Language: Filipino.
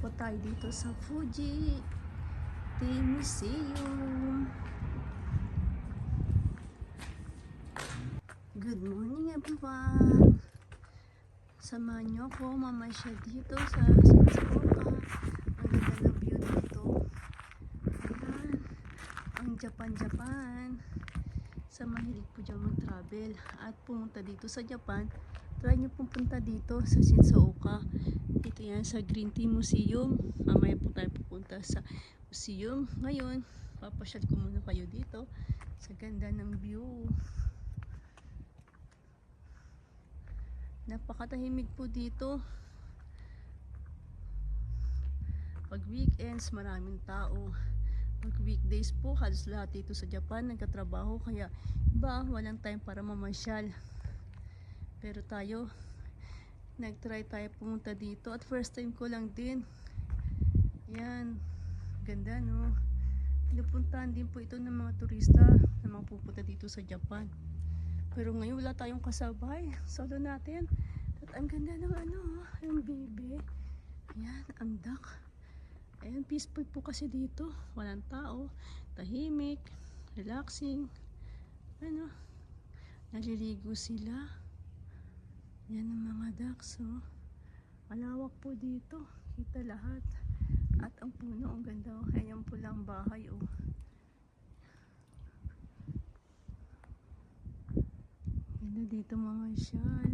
po tayo dito sa Fuji Tea Museum. Good morning everyone. Samahan nyo ako mamasyal dito sa Shizuoka. Ang ganda ng view dito. Ayan, ang Japan. Sa mahilig po dyan mag-travel at pumunta dito sa Japan, try nyo pupunta dito sa Shizuoka. Dito yan sa Green Tea Museum. Mamaya po tayo pupunta sa museum. Ngayon, papasyal ko muna kayo dito sa ganda ng view. Napakatahimik po dito. Pag weekends, maraming tao. Pag weekdays po, halos lahat dito sa Japan nagkatrabaho, kaya iba walang time para mamasyal. Pero tayo, nag-try tayo pumunta dito at first time ko lang din. Yan, ganda no. Pinupuntahan din po ito ng mga turista na mga pupunta dito sa Japan. Pero ngayon wala tayong kasabay, solo natin. At ang ganda ng yung bebe. Yan, ang duck. Ayan, peaceful po kasi dito. Walang tao, tahimik, relaxing. Naliligo sila. Yan ang mga ducks, oh. Malawak po dito, kita lahat. At ang puno, ang ganda, oh. Ayan po lang bahay, oh. Ganda dito mga syal.